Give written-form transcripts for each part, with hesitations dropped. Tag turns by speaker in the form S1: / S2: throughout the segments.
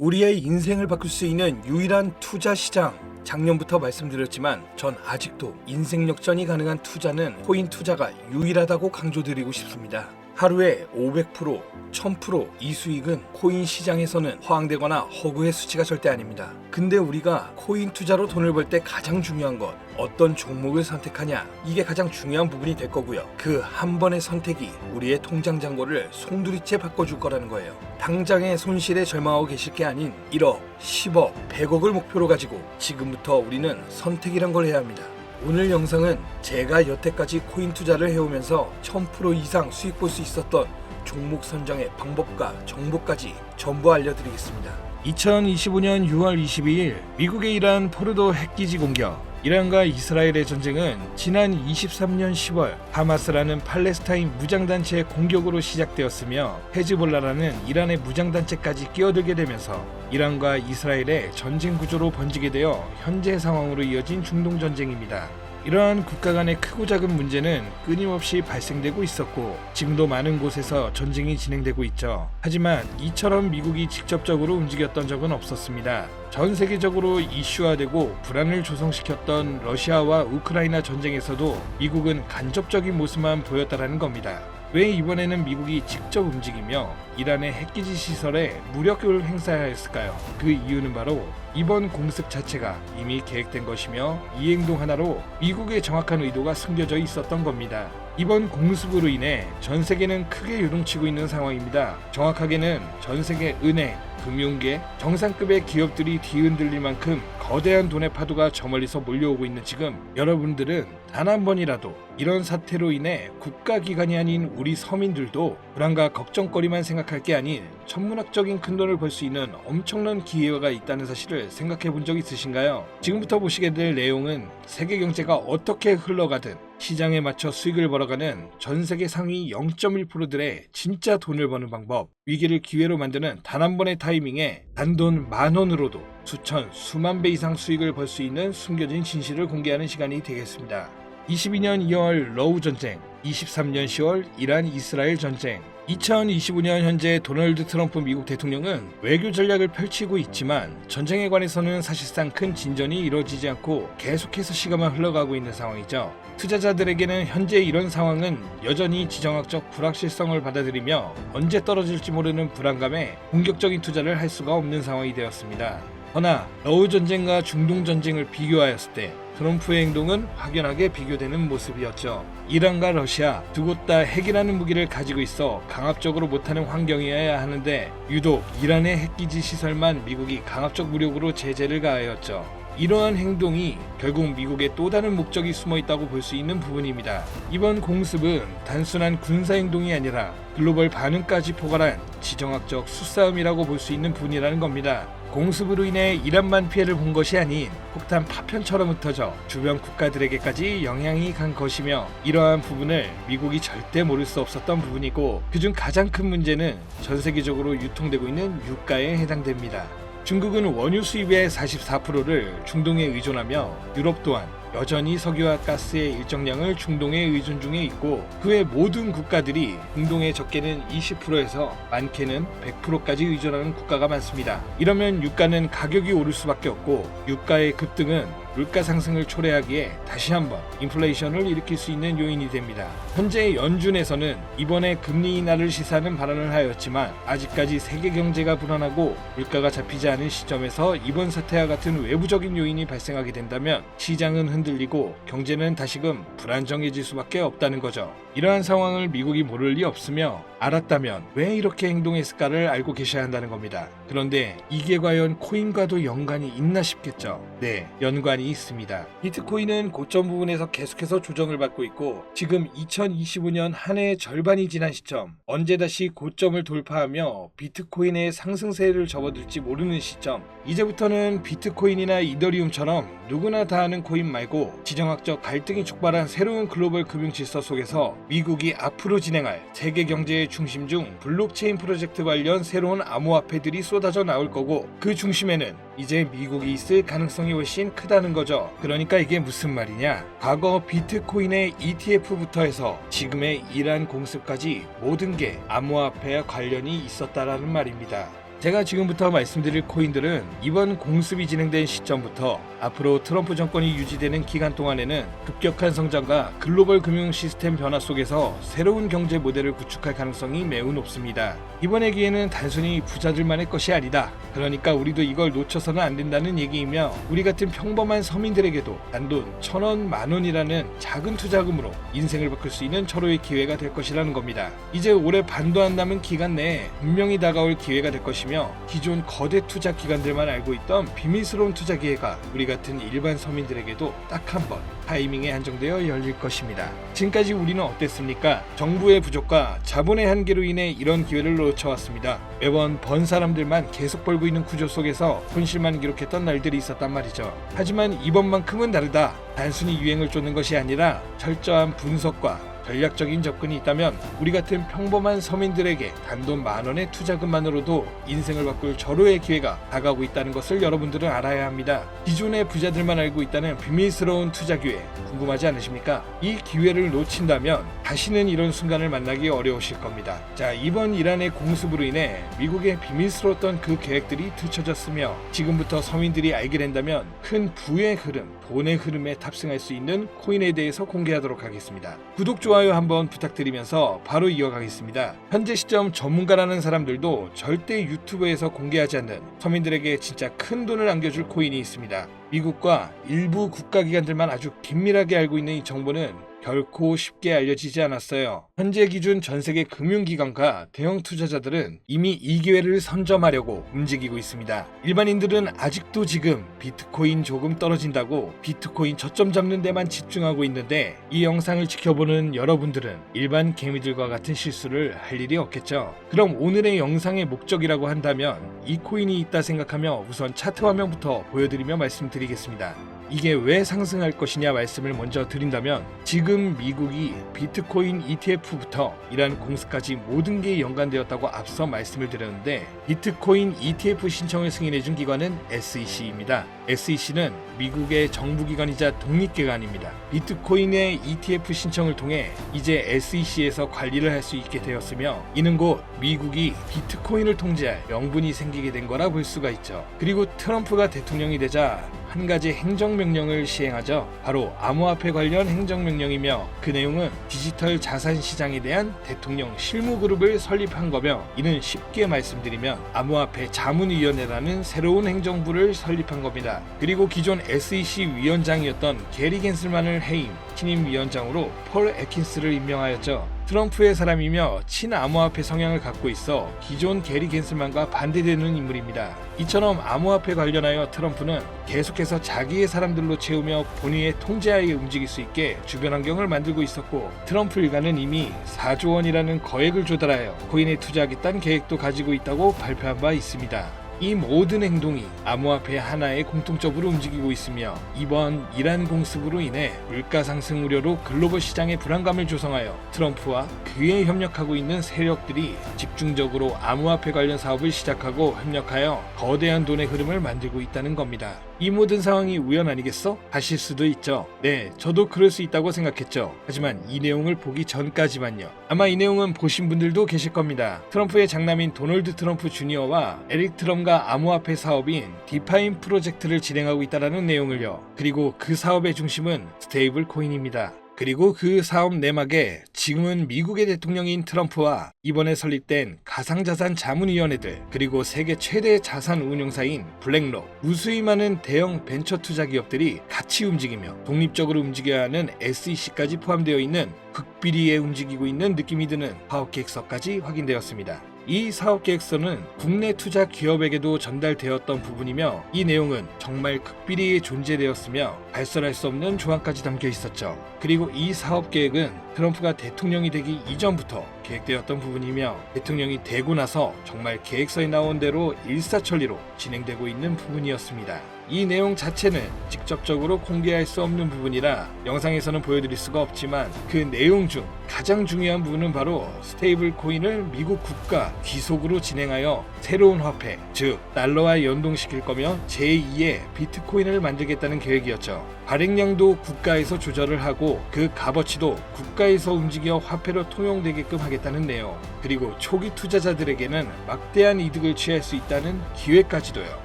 S1: 우리의 인생을 바꿀 수 있는 유일한 투자 시장. 작년부터 말씀드렸지만 전 아직도 인생 역전이 가능한 투자는 코인 투자가 유일하다고 강조드리고 싶습니다. 하루에 500%, 1000% 이 수익은 코인 시장에서는 허황되거나 허구의 수치가 절대 아닙니다. 근데 우리가 코인 투자로 돈을 벌 때 가장 중요한 건 어떤 종목을 선택하냐, 이게 가장 중요한 부분이 될 거고요. 그 한 번의 선택이 우리의 통장 잔고를 송두리째 바꿔줄 거라는 거예요. 당장의 손실에 절망하고 계실 게 아닌 1억, 10억, 100억을 목표로 가지고 지금부터 우리는 선택이란 걸 해야 합니다. 오늘 영상은 제가 여태까지 코인 투자를 해오면서 1000% 이상 수익 볼 수 있었던 종목 선정의 방법과 정보까지 전부 알려드리겠습니다. 2025년 6월 22일 미국에 일어난 포르도 핵기지 공격. 이란과 이스라엘의 전쟁은 지난 23년 10월 하마스라는 팔레스타인 무장단체의 공격으로 시작되었으며 헤즈볼라라는 이란의 무장단체까지 끼어들게 되면서 이란과 이스라엘의 전쟁 구조로 번지게 되어 현재 상황으로 이어진 중동전쟁입니다. 이러한 국가 간의 크고 작은 문제는 끊임없이 발생되고 있었고 지금도 많은 곳에서 전쟁이 진행되고 있죠. 하지만 이처럼 미국이 직접적으로 움직였던 적은 없었습니다. 전 세계적으로 이슈화되고 불안을 조성시켰던 러시아와 우크라이나 전쟁에서도 미국은 간접적인 모습만 보였다라는 겁니다. 왜 이번에는 미국이 직접 움직이며 이란의 핵기지 시설에 무력을 행사하였을까요? 그 이유는 바로 이번 공습 자체가 이미 계획된 것이며 이 행동 하나로 미국의 정확한 의도가 숨겨져 있었던 겁니다. 이번 공습으로 인해 전 세계는 크게 요동치고 있는 상황입니다. 정확하게는 전 세계 은행, 금융계, 정상급의 기업들이 뒤흔들릴 만큼 거대한 돈의 파도가 저 멀리서 몰려오고 있는 지금 여러분들은 단 한 번이라도 이런 사태로 인해 국가기관이 아닌 우리 서민들도 불안과 걱정거리만 생각할 게 아닌 천문학적인 큰돈을 벌 수 있는 엄청난 기회가 있다는 사실을 생각해 본 적 있으신가요? 지금부터 보시게 될 내용은 세계 경제가 어떻게 흘러가든 시장에 맞춰 수익을 벌어가는 전 세계 상위 0.1%들의 진짜 돈을 버는 방법, 위기를 기회로 만드는 단 한 번의 타이밍에 단돈 10,000원으로도 수천, 수만 배 이상 수익을 벌 수 있는 숨겨진 진실을 공개하는 시간이 되겠습니다. 22년 2월 러우 전쟁, 23년 10월 이란 이스라엘 전쟁, 2025년 현재 도널드 트럼프 미국 대통령은 외교 전략을 펼치고 있지만 전쟁에 관해서는 사실상 큰 진전이 이루어지지 않고 계속해서 시간만 흘러가고 있는 상황이죠. 투자자들에게는 현재 이런 상황은 여전히 지정학적 불확실성을 받아들이며 언제 떨어질지 모르는 불안감에 공격적인 투자를 할 수가 없는 상황이 되었습니다. 허나 러우 전쟁과 중동 전쟁을 비교하였을 때 트럼프의 행동은 확연하게 비교되는 모습이었죠. 이란과 러시아 두 곳 다 핵이라는 무기를 가지고 있어 강압적으로 못하는 환경이어야 하는데 유독 이란의 핵기지 시설만 미국이 강압적 무력으로 제재를 가하였죠. 이러한 행동이 결국 미국의 또 다른 목적이 숨어 있다고 볼 수 있는 부분입니다. 이번 공습은 단순한 군사 행동이 아니라 글로벌 반응까지 포괄한 지정학적 수싸움이라고 볼 수 있는 부분이라는 겁니다. 공습으로 인해 이란만 피해를 본 것이 아닌 폭탄 파편처럼 흩어져 주변 국가들에게까지 영향이 간 것이며 이러한 부분을 미국이 절대 모를 수 없었던 부분이고 그중 가장 큰 문제는 전 세계적으로 유통되고 있는 유가에 해당됩니다. 중국은 원유 수입의 44%를 중동에 의존하며 유럽 또한 여전히 석유와 가스의 일정량을 중동에 의존 중에 있고 그 외 모든 국가들이 중동의 적게는 20%에서 많게는 100%까지 의존하는 국가가 많습니다. 이러면 유가는 가격이 오를 수밖에 없고 유가의 급등은 물가 상승을 초래하기에 다시 한번 인플레이션을 일으킬 수 있는 요인이 됩니다. 현재 연준에서는 이번에 금리 인하를 시사하는 발언을 하였지만 아직까지 세계 경제가 불안하고 물가가 잡히지 않은 시점에서 이번 사태와 같은 외부적인 요인이 발생하게 된다면 시장은 흔들리고 경제는 다시금 불안정해질 수밖에 없다는 거죠. 이러한 상황을 미국이 모를 리 없으며 알았다면 왜 이렇게 행동했을까를 알고 계셔야 한다는 겁니다. 그런데 이게 과연 코인과도 연관이 있나 싶겠죠. 네, 연관이 있습니다. 비트코인은 고점 부분에서 계속해서 조정을 받고 있고 지금 2025년 한 해의 절반이 지난 시점, 언제 다시 고점을 돌파하며 비트코인의 상승세를 접어들지 모르는 시점, 이제부터는 비트코인이나 이더리움처럼 누구나 다 아는 코인 말고 지정학적 갈등이 촉발한 새로운 글로벌 금융 질서 속에서 미국이 앞으로 진행할 세계 경제의 중심 중 블록체인 프로젝트 관련 새로운 암호화폐들이 쏟아져 나올 거고 그 중심에는 이제 미국이 있을 가능성이 훨씬 크다는 거죠. 그러니까 이게 무슨 말이냐? 과거 비트코인의 ETF부터 해서 지금의 이란 공습까지 모든 게 암호화폐와 관련이 있었다라는 말입니다. 제가 지금부터 말씀드릴 코인들은 이번 공습이 진행된 시점부터 앞으로 트럼프 정권이 유지되는 기간 동안에는 급격한 성장과 글로벌 금융 시스템 변화 속에서 새로운 경제 모델을 구축할 가능성이 매우 높습니다. 이번의 기회는 단순히 부자들만의 것이 아니다. 그러니까 우리도 이걸 놓쳐서는 안 된다는 얘기이며, 우리 같은 평범한 서민들에게도 단돈 1,000원, 10,000원이라는 작은 투자금으로 인생을 바꿀 수 있는 절호의 기회가 될 것이라는 겁니다. 이제 올해 반도 안 남은 기간 내에 분명히 다가올 기회가 될 것이며, 기존 거대 투자 기관들만 알고 있던 비밀스러운 투자 기회가 우리 같은 일반 서민들에게도 딱 한 번 타이밍에 한정되어 열릴 것입니다. 지금까지 우리는 어땠습니까? 정부의 부족과 자본의 한계로 인해 이런 기회를 놓쳐왔습니다. 매번 번 사람들만 계속 벌고 있는 구조 속에서 손실만 기록했던 날들이 있었단 말이죠. 하지만 이번만큼은 다르다. 단순히 유행을 쫓는 것이 아니라 철저한 분석과 전략적인 접근이 있다면 우리 같은 평범한 서민들에게 단돈 10,000원의 투자금만으로도 인생을 바꿀 절호의 기회가 다가오고 있다는 것을 여러분들은 알아야 합니다. 기존의 부자들만 알고 있다는 비밀스러운 투자 기회 궁금하지 않으십니까? 이 기회를 놓친다면 다시는 이런 순간을 만나기 어려우실 겁니다. 자, 이번 이란의 공습으로 인해 미국의 비밀스러웠던 그 계획들이 뒤처졌으며, 지금부터 서민들이 알게 된다면 큰 부의 흐름, 돈의 흐름에 탑승할 수 있는 코인에 대해서 공개하도록 하겠습니다. 구독, 좋아요 한번 부탁드리면서 바로 이어가겠습니다. 현재 시점 전문가라는 사람들도 절대 유튜브에서 공개하지 않는 서민들에게 진짜 큰 돈을 안겨줄 코인이 있습니다. 미국과 일부 국가기관들만 아주 긴밀하게 알고 있는 이 정보는 결코 쉽게 알려지지 않았어요. 현재 기준 전세계 금융기관과 대형 투자자들은 이미 이 기회를 선점하려고 움직이고 있습니다. 일반인들은 아직도 지금 비트코인 조금 떨어진다고 비트코인 저점 잡는 데만 집중하고 있는데, 이 영상을 지켜보는 여러분들은 일반 개미들과 같은 실수를 할 일이 없겠죠. 그럼 오늘의 영상의 목적이라고 한다면 이 코인이 있다 생각하며 우선 차트 화면부터 보여드리며 말씀드리겠습니다. 이게 왜 상승할 것이냐 말씀을 먼저 드린다면, 지금 미국이 비트코인 ETF부터 이란 공습까지 모든 게 연관되었다고 앞서 말씀을 드렸는데, 비트코인 ETF 신청을 승인해준 기관은 SEC입니다. SEC는 미국의 정부기관이자 독립기관입니다. 비트코인의 ETF 신청을 통해 이제 SEC에서 관리를 할 수 있게 되었으며, 이는 곧 미국이 비트코인을 통제할 명분이 생기게 된 거라 볼 수가 있죠. 그리고 트럼프가 대통령이 되자 한 가지 행정명령을 시행하죠. 바로 암호화폐 관련 행정명령이며, 그 내용은 디지털 자산 시장에 대한 대통령 실무그룹을 설립한 거며, 이는 쉽게 말씀드리면 암호화폐 자문위원회라는 새로운 행정부를 설립한 겁니다. 그리고 기존 SEC 위원장이었던 게리 겐슬만을 해임 신임 위원장으로 폴 애킨스를 임명하였죠. 트럼프의 사람이며 친암호화폐 성향을 갖고 있어 기존 게리 겐슬만과 반대되는 인물입니다. 이처럼 암호화폐 관련하여 트럼프는 계속해서 자기의 사람들로 채우며 본인의 통제하에 움직일 수 있게 주변 환경을 만들고 있었고, 트럼프 일가는 이미 4조 원이라는 거액을 조달하여 코인에 투자하겠다는 계획도 가지고 있다고 발표한 바 있습니다. 이 모든 행동이 암호화폐 하나의 공통적으로 움직이고 있으며, 이번 이란 공습으로 인해 물가 상승 우려로 글로벌 시장에 불안감을 조성하여 트럼프와 그에 협력하고 있는 세력들이 집중적으로 암호화폐 관련 사업을 시작하고 협력하여 거대한 돈의 흐름을 만들고 있다는 겁니다. 이 모든 상황이 우연 아니겠어? 하실 수도 있죠. 네, 저도 그럴 수 있다고 생각했죠. 하지만 이 내용을 보기 전까지만요. 아마 이 내용은 보신 분들도 계실 겁니다. 트럼프의 장남인 도널드 트럼프 주니어와 에릭 트럼과 암호화폐 사업인 디파인 프로젝트를 진행하고 있다는 내용을요. 그리고 그 사업의 중심은 스테이블 코인입니다. 그리고 그 사업 내막에 지금은 미국의 대통령인 트럼프와 이번에 설립된 가상자산 자문위원회들, 그리고 세계 최대 자산 운용사인 블랙록, 무수히 많은 대형 벤처 투자 기업들이 같이 움직이며 독립적으로 움직여야 하는 SEC까지 포함되어 있는 극비리에 움직이고 있는 느낌이 드는 사업 계획서까지 확인되었습니다. 이 사업 계획서는 국내 투자 기업에게도 전달되었던 부분이며, 이 내용은 정말 극비리에 존재되었으며 발설할 수 없는 조항까지 담겨 있었죠. 그리고 이 사업 계획은 트럼프가 대통령이 되기 이전부터 계획되었던 부분이며, 대통령이 되고 나서 정말 계획서에 나온 대로 일사천리로 진행되고 있는 부분이었습니다. 이 내용 자체는 직접적으로 공개할 수 없는 부분이라 영상에서는 보여드릴 수가 없지만, 그 내용 중 가장 중요한 부분은 바로 스테이블 코인을 미국 국가 귀속으로 진행하여 새로운 화폐, 즉 달러와 연동시킬 거며 제2의 비트코인을 만들겠다는 계획이었죠. 발행량도 국가에서 조절을 하고 그 값어치도 국가 국가에서 움직여 화폐로 통용되게끔 하겠다는 내용, 그리고 초기 투자자들에게는 막대한 이득을 취할 수 있다는 기회까지도요.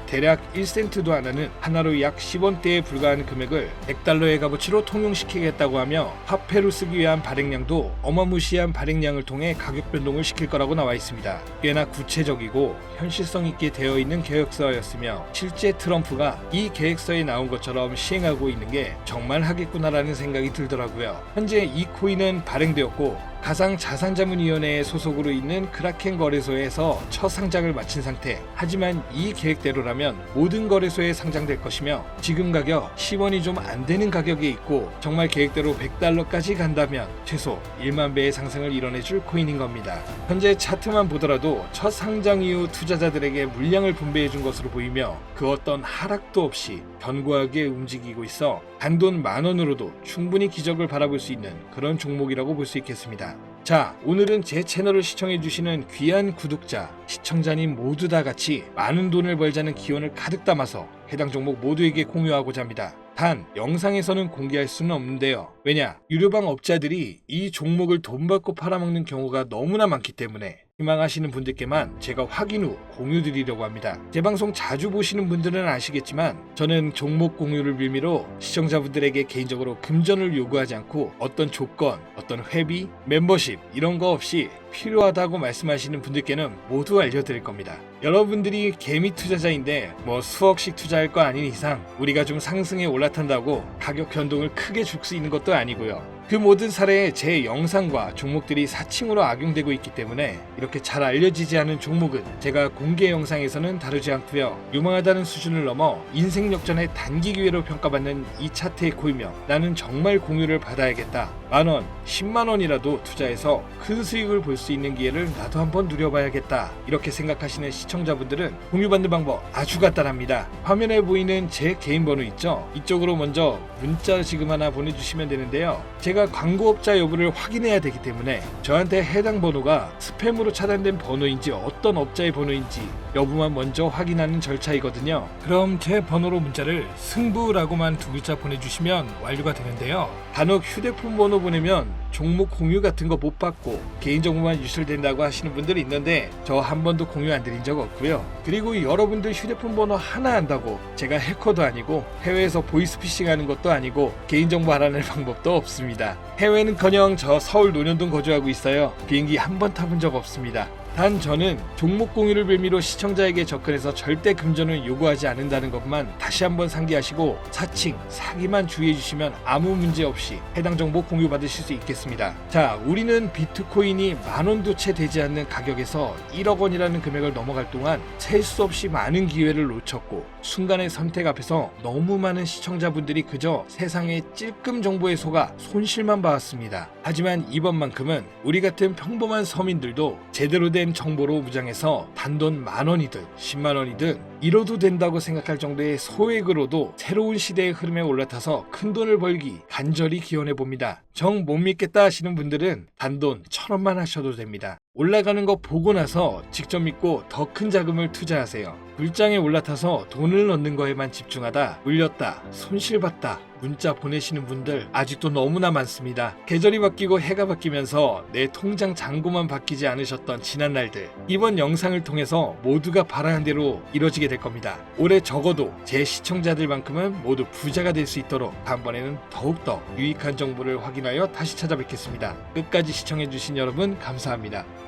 S1: 대략 1센트도 안 하는 하나로 약 10원대에 불과한 금액을 100달러의 값어치로 통용시키겠다고 하며 화폐로 쓰기 위한 발행량도 어마무시한 발행량을 통해 가격 변동을 시킬 거라고 나와 있습니다. 꽤나 구체적이고 현실성 있게 되어 있는 계획서였으며 실제 트럼프가 이 계획서에 나온 것처럼 시행하고 있는 게 정말 하겠구나라는 생각이 들더라고요. 현재 이 코인은 발행되었고 가상자산자문위원회에 소속으로 있는 크라켄 거래소에서 첫 상장을 마친 상태. 하지만 이 계획대로라면 모든 거래소에 상장될 것이며 지금 가격 10원이 좀 안 되는 가격에 있고 정말 계획대로 100달러까지 간다면 최소 1만 배의 상승을 이뤄내줄 코인인 겁니다. 현재 차트만 보더라도 첫 상장 이후 투자자들에게 물량을 분배해 준 것으로 보이며 그 어떤 하락도 없이 견고하게 움직이고 있어 단돈 10,000원으로도 충분히 기적을 바라볼 수 있는 그런 종목이라고 볼 수 있겠습니다. 자, 오늘은 제 채널을 시청해주시는 귀한 구독자, 시청자님 모두 다 같이 많은 돈을 벌자는 기원을 가득 담아서 해당 종목 모두에게 공유하고자 합니다. 단, 영상에서는 공개할 수는 없는데요. 왜냐? 유료방 업자들이 이 종목을 돈 받고 팔아먹는 경우가 너무나 많기 때문에 희망하시는 분들께만 제가 확인 후 공유드리려고 합니다. 제 방송 자주 보시는 분들은 아시겠지만 저는 종목 공유를 빌미로 시청자분들에게 개인적으로 금전을 요구하지 않고 어떤 조건, 어떤 회비, 멤버십 이런 거 없이 필요하다고 말씀하시는 분들께는 모두 알려드릴 겁니다. 여러분들이 개미 투자자인데 뭐 수억씩 투자할 거 아닌 이상 우리가 좀 상승에 올라탄다고 가격 변동을 크게 줄 수 있는 것도 아니고요. 그 모든 사례에 제 영상과 종목들이 사칭으로 악용되고 있기 때문에 이렇게 잘 알려지지 않은 종목은 제가 공개 영상에서는 다루지 않고요. 유망하다는 수준을 넘어 인생 역전의 단기 기회로 평가받는 이 차트의 코이며 나는 정말 공유를 받아야겠다. 10,000원, 100,000원이라도 투자해서 큰 수익을 볼 수 있는 기회를 나도 한번 누려봐야겠다. 이렇게 생각하시는 시청자분들은 공유받는 방법 아주 간단합니다. 화면에 보이는 제 개인 번호 있죠? 이쪽으로 먼저 문자 지금 하나 보내주시면 되는데요. 제가 광고업자 여부를 확인해야 되기 때문에 저한테 해당 번호가 스팸으로 차단된 번호인지 어떤 업자의 번호인지 여부만 먼저 확인하는 절차이거든요. 그럼 제 번호로 문자를 승부라고만 2글자 보내주시면 완료가 되는데요. 간혹 휴대폰 번호 보내면 종목 공유 같은 거 못 받고 개인정보만 유출된다고 하시는 분들이 있는데 저 한 번도 공유 안 드린 적 없고요. 그리고 여러분들 휴대폰 번호 하나 안다고 제가 해커도 아니고 해외에서 보이스피싱 하는 것도 아니고 개인정보 알아낼 방법도 없습니다. 해외는커녕 저 서울 논현동 거주하고 있어요. 비행기 한 번 타본 적 없습니다. 단 저는 종목 공유를 빌미로 시청자에게 접근해서 절대 금전을 요구하지 않는다는 것만 다시 한번 상기하시고 사칭, 사기만 주의해 주시면 아무 문제 없이 해당 정보 공유 받으실 수 있겠습니다. 자, 우리는 비트코인이 10,000원도 채 되지 않는 가격에서 1억 원이라는 금액을 넘어갈 동안 셀 수 없이 많은 기회를 놓쳤고 순간의 선택 앞에서 너무 많은 시청자분들이 그저 세상의 찔끔 정보에 속아 손실만 봐왔습니다. 하지만 이번만큼은 우리 같은 평범한 서민들도 제대로 된 정보로 무장해서 단돈 10,000원이든 100,000원이든 잃어도 된다고 생각할 정도의 소액으로도 새로운 시대의 흐름에 올라타서 큰돈을 벌기 간절히 기원해 봅니다. 정 못 믿겠다 하시는 분들은 단돈 1,000원만 하셔도 됩니다. 올라가는 거 보고 나서 직접 믿고 더 큰 자금을 투자하세요. 불장에 올라타서 돈을 넣는 거에만 집중하다 물렸다, 손실봤다 문자 보내시는 분들 아직도 너무나 많습니다. 계절이 바뀌고 해가 바뀌면서 내 통장 잔고만 바뀌지 않으셨던 지난 날들 이번 영상을 통해서 모두가 바라는 대로 이뤄지게 될 겁니다. 올해 적어도 제 시청자들만큼은 모두 부자가 될 수 있도록 다음번에는 더욱더 유익한 정보를 확인하여 다시 찾아뵙겠습니다. 끝까지 시청해주신 여러분 감사합니다.